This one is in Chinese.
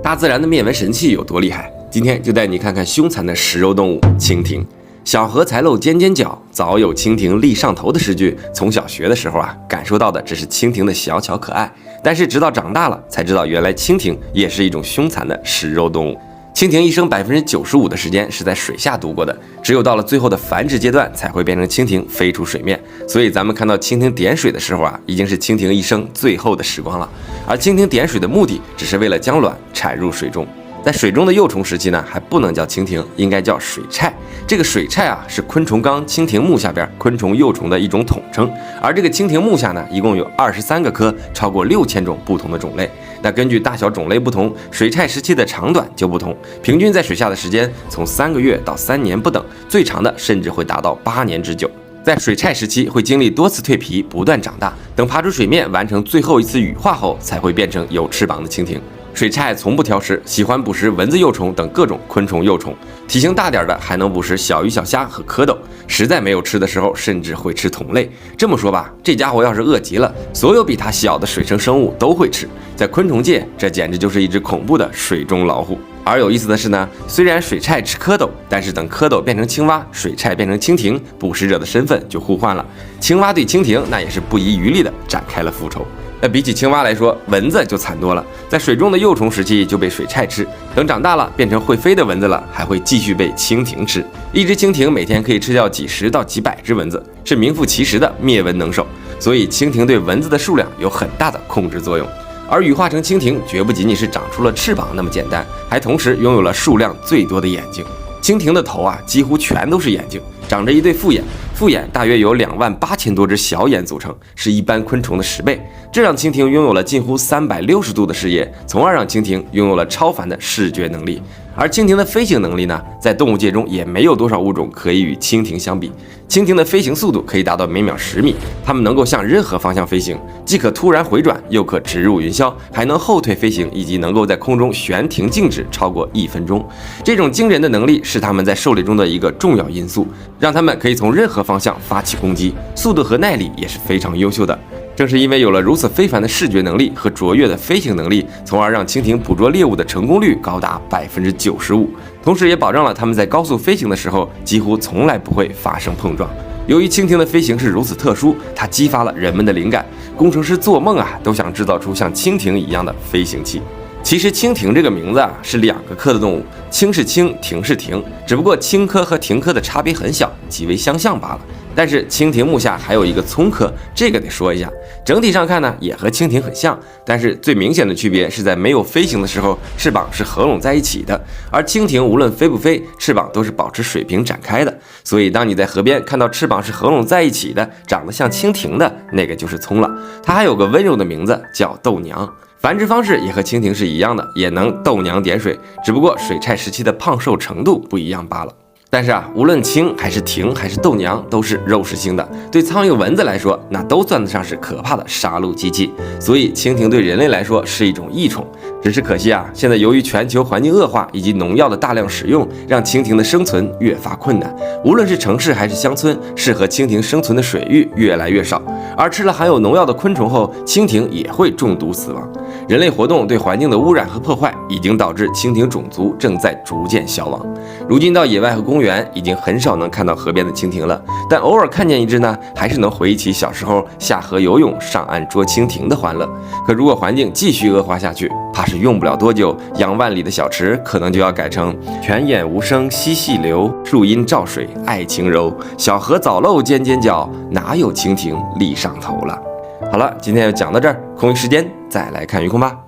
大自然的灭蚊神器有多厉害？今天就带你看看凶残的食肉动物蜻蜓。小荷才露尖尖角，早有蜻蜓立上头的诗句，从小学的时候感受到的只是蜻蜓的小巧可爱，但是直到长大了才知道，原来蜻蜓也是一种凶残的食肉动物。蜻蜓一生95%的时间是在水下度过的，只有到了最后的繁殖阶段才会变成蜻蜓飞出水面。所以咱们看到蜻蜓点水的时候已经是蜻蜓一生最后的时光了。而蜻蜓点水的目的只是为了将卵产入水中。在水中的幼虫时期呢，还不能叫蜻蜓，应该叫水菜。这个水菜是昆虫纲蜻蜓目下边昆虫幼虫的一种统称。而这个蜻蜓目下呢，一共有23个科，超过6000种不同的种类。那根据大小种类不同，水菜时期的长短就不同，平均在水下的时间从3个月到3年不等，最长的甚至会达到8年之久。在水菜时期会经历多次蜕皮，不断长大，等爬出水面完成最后一次羽化后，才会变成有翅膀的蜻蜓。水菜从不挑食，喜欢捕食蚊子幼虫等各种昆虫幼虫，体型大点的还能捕食小鱼小虾和蝌蚪，实在没有吃的时候，甚至会吃同类。这么说吧，这家伙要是饿极了，所有比它小的水生生物都会吃。在昆虫界，这简直就是一只恐怖的水中老虎。而有意思的是呢，虽然水菜吃蝌蚪，但是等蝌蚪变成青蛙，水菜变成蜻蜓，捕食者的身份就互换了。青蛙对蜻蜓那也是不遗余力的展开了复仇。那比起青蛙来说，蚊子就惨多了。在水中的幼虫时期就被水菜吃，等长大了变成会飞的蚊子了，还会继续被蜻蜓吃。一只蜻蜓每天可以吃掉几十到几百只蚊子，是名副其实的灭蚊能手。所以蜻蜓对蚊子的数量有很大的控制作用。而羽化成蜻蜓绝不仅仅是长出了翅膀那么简单，还同时拥有了数量最多的眼睛。蜻蜓的头几乎全都是眼睛，长着一对复眼，复眼大约由28000多只小眼组成，是一般昆虫的10倍。这让蜻蜓拥有了近乎360度的视野，从而让蜻蜓拥有了超凡的视觉能力。而蜻蜓的飞行能力呢，在动物界中也没有多少物种可以与蜻蜓相比。蜻蜓的飞行速度可以达到每秒10米，它们能够向任何方向飞行，既可突然回转，又可直入云霄，还能后退飞行，以及能够在空中悬停静止超过1分钟。这种惊人的能力是它们在狩猎中的一个重要因素，让它们可以从任何方向发起攻击，速度和耐力也是非常优秀的。正是因为有了如此非凡的视觉能力和卓越的飞行能力，从而让蜻蜓捕捉猎物的成功率高达95%，同时也保证了它们在高速飞行的时候几乎从来不会发生碰撞。由于蜻蜓的飞行是如此特殊，它激发了人们的灵感，工程师做梦都想制造出像蜻蜓一样的飞行器。其实蜻蜓这个名字是2个科的动物，蜻是蜻，蜓是蜓，只不过蜻科和蜓科的差别很小，极为相像罢了。但是蜻蜓目下还有一个葱科，这个得说一下。整体上看呢，也和蜻蜓很像，但是最明显的区别是在没有飞行的时候，翅膀是合拢在一起的，而蜻蜓无论飞不飞，翅膀都是保持水平展开的。所以当你在河边看到翅膀是合拢在一起的，长得像蜻蜓的那个就是葱了。它还有个温柔的名字叫豆娘。繁殖方式也和蜻蜓是一样的，也能豆娘点水，只不过水菜时期的胖瘦程度不一样罢了。但是无论蜻还是蜓还是豆娘都是肉食性的，对苍蝇蚊子来说，那都算得上是可怕的杀戮机器。所以蜻蜓对人类来说是一种益虫。只是可惜现在由于全球环境恶化以及农药的大量使用，让蜻蜓的生存越发困难。无论是城市还是乡村，适合蜻蜓生存的水域越来越少，而吃了含有农药的昆虫后，蜻蜓也会中毒死亡。人类活动对环境的污染和破坏，已经导致蜻蜓种族正在逐渐消亡。如今到野外和公园已经很少能看到河边的蜻蜓了，但偶尔看见一只呢，还是能回忆起小时候下河游泳、上岸捉蜻蜓的欢乐。可如果环境继续恶化下去，怕是用不了多久，养万里的小池可能就要改成泉眼无声惜细流，树阴照水爱晴柔，小荷早露尖尖角，哪有蜻蜓立上头了。好了，今天就讲到这儿，空余时间再来看鱼空吧。